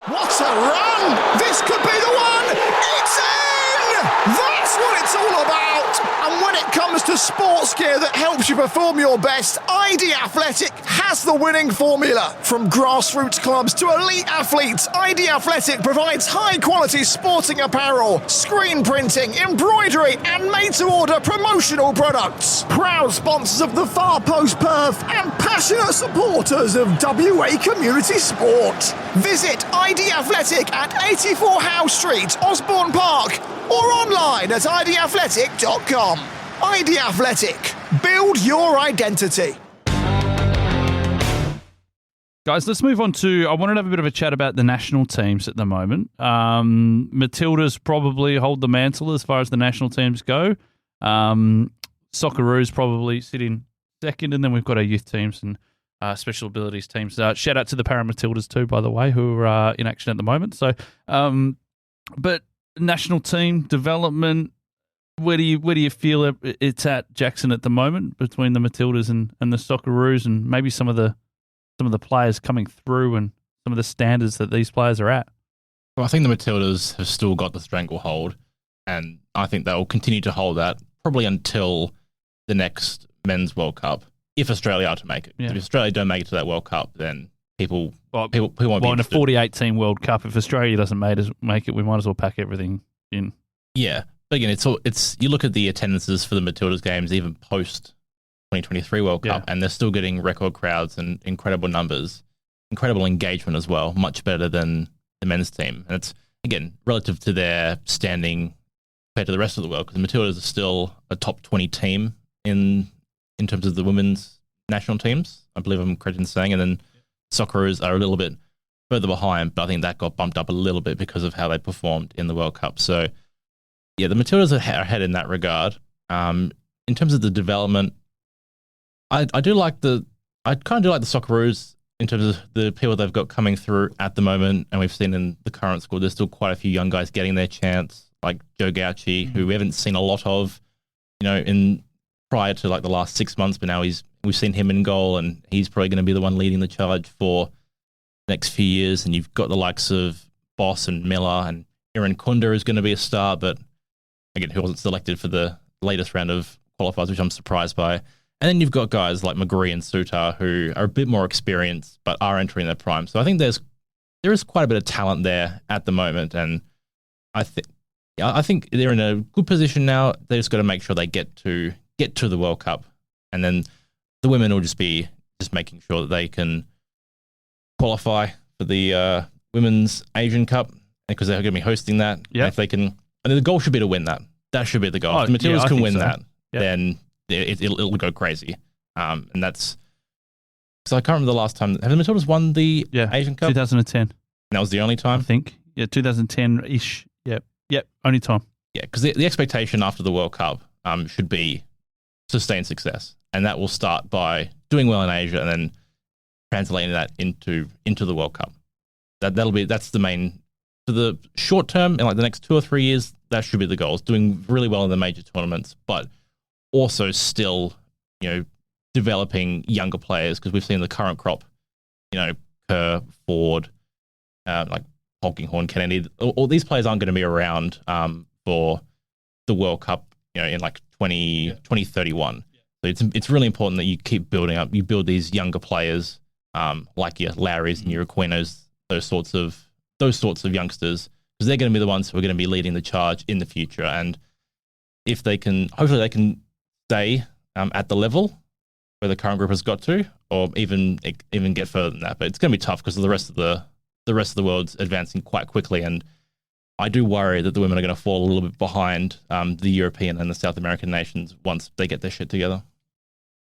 What a run! This could be the one! It's in! That's what it's all about! And when it comes to sports gear that helps you perform your best, ID Athletic has the winning formula. From grassroots clubs to elite athletes, ID Athletic provides high-quality sporting apparel, screen printing, embroidery, and made-to-order promotional products. Proud sponsors of the Far Post Perth and passionate supporters of WA community sport. Visit ID Athletic at 84 Howe Street, Osborne Park, or online at idathletic.com. ID Athletic. Build your identity. Guys, let's move on to, I wanted to have a bit of a chat about the national teams at the moment. Matildas probably hold the mantle as far as the national teams go. Socceroos probably sit in second, and then we've got our youth teams and special abilities teams. Shout out to the Paramatildas too, by the way, who are in action at the moment. So, but national team development, where do you feel it's at, Jackson, at the moment, between the Matildas and the Socceroos, and maybe some of the players coming through and some of the standards that these players are at? Well, I think the Matildas have still got the stranglehold, and I think they'll continue to hold that probably until the next Men's World Cup, if Australia are to make it. Yeah. If Australia don't make it to that World Cup, then people won't be in a interested. 48-team World Cup, if Australia doesn't make it, we might as well pack everything in. Yeah, but again, it's you look at the attendances for the Matildas games, even post 2023 World Cup, and they're still getting record crowds and incredible numbers, incredible engagement as well, much better than the men's team. And it's, again, relative to their standing compared to the rest of the world, because the Matildas are still a top 20 team in terms of the women's national teams, I believe I'm correct in saying, and then Socceroos are a little bit further behind, but I think that got bumped up a little bit because of how they performed in the World Cup. So, yeah, the Matildas are ahead in that regard. In terms of the development, I kind of do like the Socceroos in terms of the people they've got coming through at the moment, and we've seen in the current squad, there's still quite a few young guys getting their chance, like Joe Gauci, who we haven't seen a lot of, in prior to like the last 6 months, but now we've seen him in goal, and he's probably going to be the one leading the charge for the next few years. And you've got the likes of Boss and Miller, and Aaron Kunda is going to be a star, but again, who wasn't selected for the latest round of qualifiers, which I'm surprised by. And then you've got guys like McGree and Sutar, who are a bit more experienced, but are entering their prime. So I think there is quite a bit of talent there at the moment, and I think they're in a good position now. They just got to make sure they get to the World Cup, and then the women will just be making sure that they can qualify for the Women's Asian Cup, because they're going to be hosting that. Yeah. If they can, and the goal should be to win that. That should be the goal. If the Matildas can win that, then it'll go crazy. And that's Because I can't remember the last time. Have the Matildas won the Asian Cup? 2010, And that was the only I time? think. Yeah, 2010-ish. Yep, only time. Yeah, because the expectation after the World Cup should be sustained success. And that will start by doing well in Asia and then translating that into the World Cup. That's the main, for the short term, in like the next 2 or 3 years, that should be the goals. Doing really well in the major tournaments, but also still, developing younger players, because we've seen the current crop, Kerr, Ford, like Polkinghorne, Kennedy, all these players aren't going to be around for the World Cup, in like 2031. So it's really important that you keep building up. You build these younger players, like your Lowrys and your Aquinos, those sorts of youngsters, because they're going to be the ones who are going to be leading the charge in the future. And if they can, hopefully they can stay at the level where the current group has got to, or even get further than that. But it's going to be tough because the rest of the world's advancing quite quickly, and I do worry that the women are going to fall a little bit behind the European and the South American nations once they get their shit together.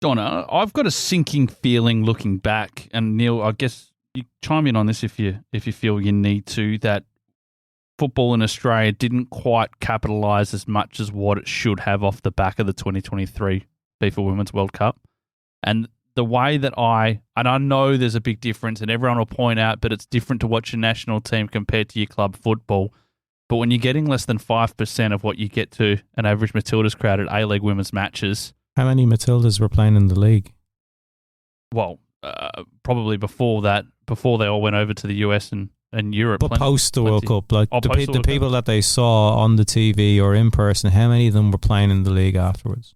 Donna, I've got a sinking feeling looking back, and Neil, I guess you chime in on this if you feel you need to, that football in Australia didn't quite capitalise as much as what it should have off the back of the 2023 FIFA Women's World Cup. And the way that I know there's a big difference, and everyone will point out, but it's different to watch your national team compared to your club football. But when you're getting less than 5% of what you get to an average Matildas crowd at A-League women's matches. How many Matildas were playing in the league? Well, probably before they all went over to the US and Europe. But post the World Cup, like the people that they saw on the TV or in person, how many of them were playing in the league afterwards?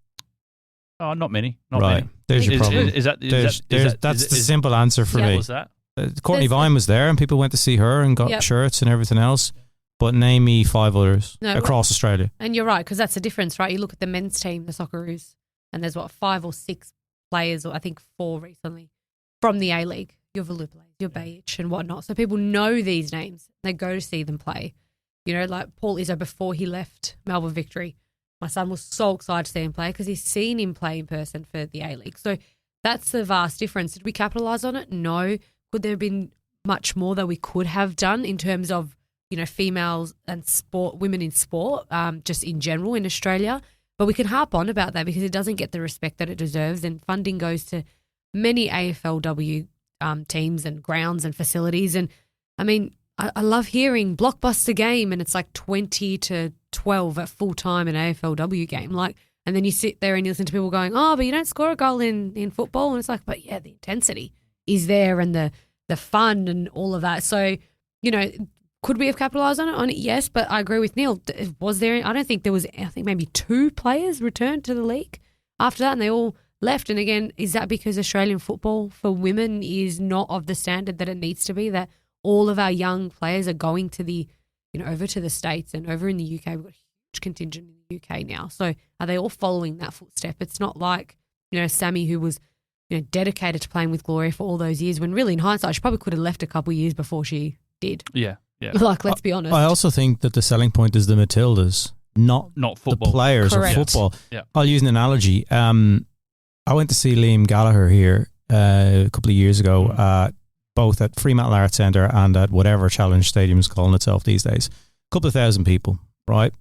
Oh, not many. Right. There's your problem. That's the simple answer for me. What was that? Courtney Vine was there and people went to see her and got shirts and everything else. But name me 5 others across Australia. And you're right, because that's the difference, right? You look at the men's team, the Socceroos, and there's 5 or 6 players, or I think 4 recently, from the A-League. Your Valupays, your Bajic and whatnot. So people know these names. They go to see them play. Like Paul Izzo before he left Melbourne Victory. My son was so excited to see him play because he's seen him play in person for the A-League. So that's the vast difference. Did we capitalise on it? No. Could there have been much more that we could have done in terms of, females and sport, women in sport, just in general in Australia? But we can harp on about that because it doesn't get the respect that it deserves, and funding goes to many AFLW teams and grounds and facilities. And I mean, I love hearing blockbuster game and it's like 20-12 at full time in AFLW game. And then you sit there and you listen to people going, oh, but you don't score a goal in football. And it's like, but yeah, the intensity is there and the fun and all of that. So, could we have capitalised on it? Yes, but I agree with Neil. Was there? I don't think there was. I think maybe 2 players returned to the league after that, and they all left. And again, is that because Australian football for women is not of the standard that it needs to be? That all of our young players are going to the, over to the States and over in the UK. We've got a huge contingent in the UK now. So are they all following that footstep? It's not like Sammy, who was dedicated to playing with Gloria for all those years. When really, in hindsight, she probably could have left a couple of years before she did. Yeah. Yeah. Let's be honest. I also think that the selling point is the Matildas, not football. The players Correct. of football. Yeah. I'll use an analogy. I went to see Liam Gallagher here a couple of years ago, both at Fremantle Arts Centre and at whatever Challenge Stadium is calling itself these days. A couple of thousand people, right?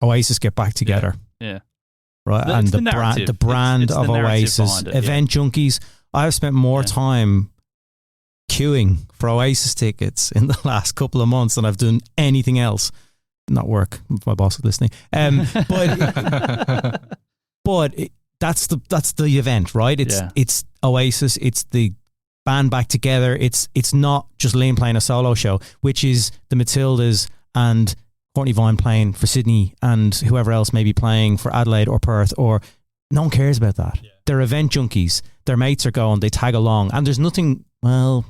Oasis get back together. Yeah. Right. And the brand of Oasis, event junkies. I have spent more time queuing for Oasis tickets in the last couple of months than I've done anything else. Not work, if my boss is listening. But that's the event, right? It's Oasis. It's the band back together. It's not just Liam playing a solo show, which is the Matildas and Courtney Vine playing for Sydney and whoever else may be playing for Adelaide or Perth, or no one cares about that. Yeah. They're event junkies. Their mates are going, they tag along, and there's nothing. Well,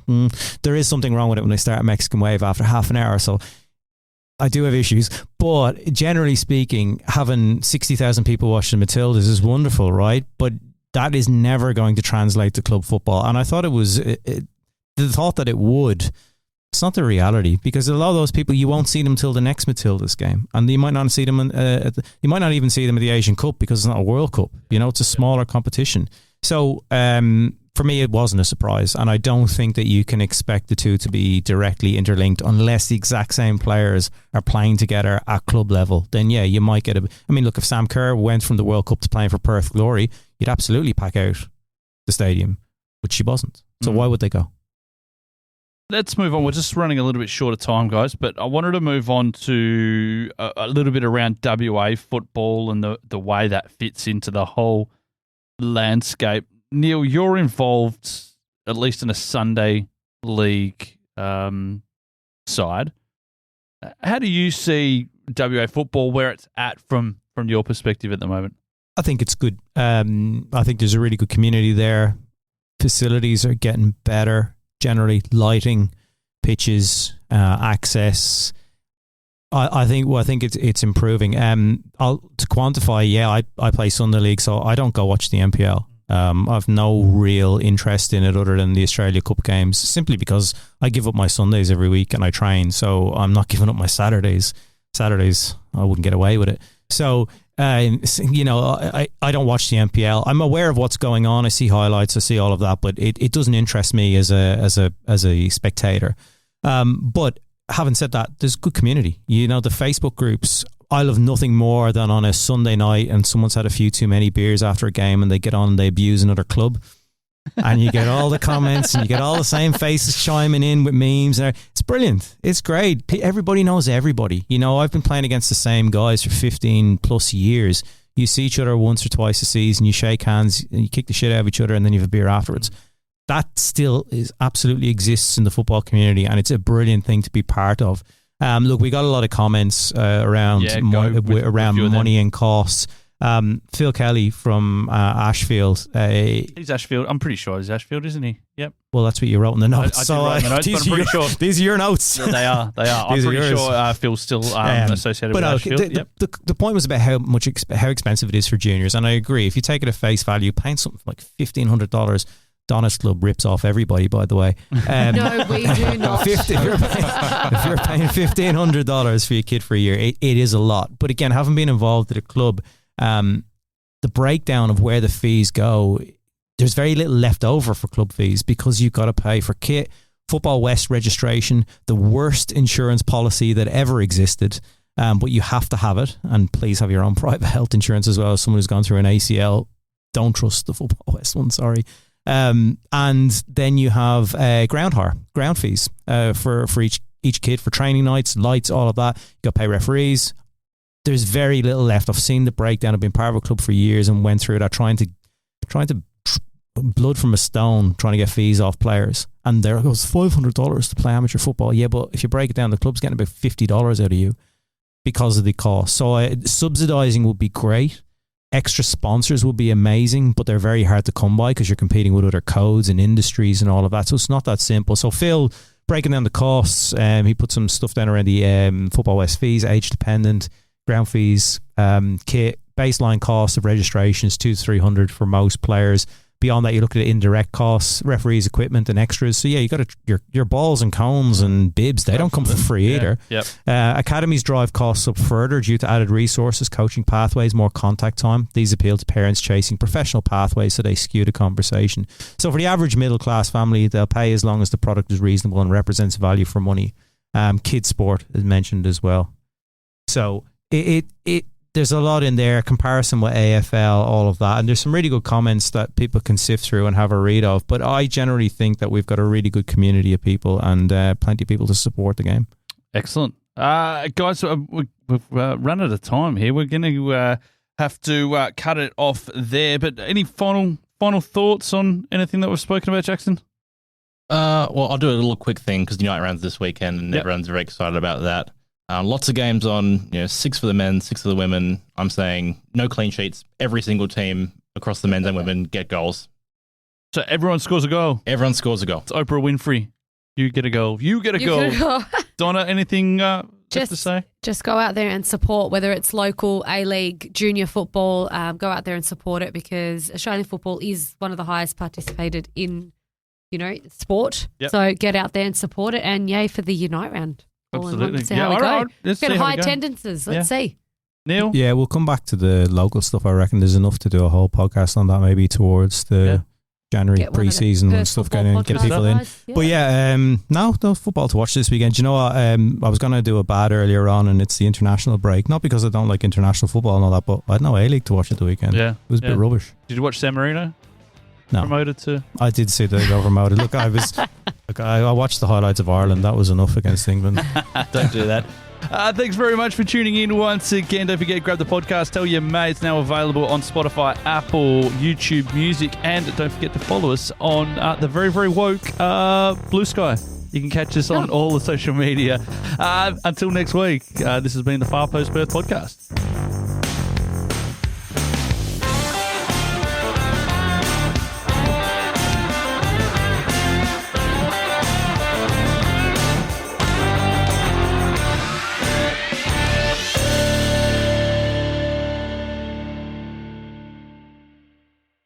there is something wrong with it when they start a Mexican wave after half an hour. So I do have issues, but generally speaking, having 60,000 people watching Matildas is wonderful, right? But that is never going to translate to club football. And I thought the thought that it would. It's not the reality, because a lot of those people, you won't see them till the next Matildas game, and you might not see them. You might not even see them at the Asian Cup because it's not a World Cup. It's a smaller competition. So for me, it wasn't a surprise. And I don't think that you can expect the two to be directly interlinked unless the exact same players are playing together at club level. Then, yeah, you might get I mean, look, if Sam Kerr went from the World Cup to playing for Perth Glory, you'd absolutely pack out the stadium, but she wasn't. So why would they go? Let's move on. We're just running a little bit short of time, guys, but I wanted to move on to a little bit around WA football and the way that fits into the whole landscape. Neil, you're involved, at least in a Sunday league side. How do you see WA football, where it's at from your perspective at the moment? I think it's good. I think there's a really good community there. Facilities are getting better. Generally, lighting, pitches, access. I think it's improving. To quantify, I play Sunday League, so I don't go watch the NPL. I've no real interest in it other than the Australia Cup games, simply because I give up my Sundays every week and I train, so I'm not giving up my Saturdays. Saturdays, I wouldn't get away with it. So, I don't watch the NPL. I'm aware of what's going on. I see highlights. I see all of that, but it doesn't interest me as a spectator. But having said that, there's good community. The Facebook groups. I love nothing more than on a Sunday night and someone's had a few too many beers after a game and they get on and they abuse another club. And you get all the comments and you get all the same faces chiming in with memes. It's brilliant. It's great. Everybody knows everybody. I've been playing against the same guys for 15 plus years. You see each other once or twice a season, you shake hands and you kick the shit out of each other and then you have a beer afterwards. That still absolutely exists in the football community and it's a brilliant thing to be part of. Look, we got a lot of comments around money and costs. Phil Kelly from Ashfield. He's Ashfield. I'm pretty sure he's Ashfield, isn't he? Yep. Well, that's what you wrote in the notes. I did write in the notes, but I'm pretty sure. These are your notes. Yeah, they are. I'm pretty sure Phil's still associated with Ashfield. The point was about how expensive it is for juniors, and I agree. If you take it at face value, paying something like $1,500. Donna's Club rips off everybody, by the way. No, we do not. If you're paying $1,500 for your kid for a year, it is a lot. But again, having been involved at a club, the breakdown of where the fees go, there's very little left over for club fees because you've got to pay for kit, Football West registration, the worst insurance policy that ever existed. But you have to have it, and please have your own private health insurance as well. As someone who's gone through an ACL, don't trust the Football West one, sorry. And then you have ground fees for each kid, for training nights, lights, all of that. You got to pay referees. There's very little left. I've seen the breakdown. I've been part of a club for years and went through that, trying to blood from a stone, trying to get fees off players. And there goes $500 to play amateur football. Yeah, but if you break it down, the club's getting about $50 out of you because of the cost. So subsidising would be great. Extra sponsors would be amazing, but they're very hard to come by because you're competing with other codes and industries and all of that. So it's not that simple. So Phil, breaking down the costs, he put some stuff down around the Football West fees, age dependent, ground fees, kit, baseline cost of registration is $200 to $300 for most players. Beyond that, you look at indirect costs, referees, equipment, and extras. So yeah, you got your balls and cones and bibs. They don't come for free either. Yep. Academies drive costs up further due to added resources, coaching pathways, more contact time. These appeal to parents chasing professional pathways, so they skew the conversation. So for the average middle class family, they'll pay as long as the product is reasonable and represents value for money. Kids sport is mentioned as well. So it there's a lot in there, comparison with AFL, all of that. And there's some really good comments that people can sift through and have a read of. But I generally think that we've got a really good community of people and plenty of people to support the game. Excellent. Guys, we've run out of time here. We're going to have to cut it off there. But any final thoughts on anything that we've spoken about, Jackson? Well, I'll do a little quick thing because Unite runs this weekend and everyone's very excited about that. Lots of games on, 6 for the men, 6 for the women. I'm saying no clean sheets. Every single team across the men's and women get goals. So everyone scores a goal? Everyone scores a goal. It's Oprah Winfrey. You get a goal. You get a goal. Donna, anything just to say? Just go out there and support, whether it's local, A-League, junior football, go out there and support it because Australian football is one of the highest participated in, sport. Yep. So get out there and support it and yay for the Unite round. Absolutely. See how we go. Let's get high attendances. Let's see. Neil? Yeah, we'll come back to the local stuff. I reckon there's enough to do a whole podcast on that maybe towards the January Get one of the pre-season and Perth stuff, football get podcast people in. guys. But yeah, no football to watch this weekend. Do you know what? I was going to do a bad earlier on, and it's the international break. Not because I don't like international football and all that, but I had no A-League to watch at the weekend. Yeah. It was a bit rubbish. Did you watch San Marino? No. Promoted to. I did see they got promoted. Look, I watched the highlights of Ireland. That was enough against England. Don't do that. Thanks very much for tuning in once again. Don't forget, grab the podcast, tell your mates. Now available on Spotify, Apple, YouTube Music, and don't forget to follow us on the very, very woke Blue Sky. You can catch us on all the social media. Until next week, this has been the Far Post Perth podcast.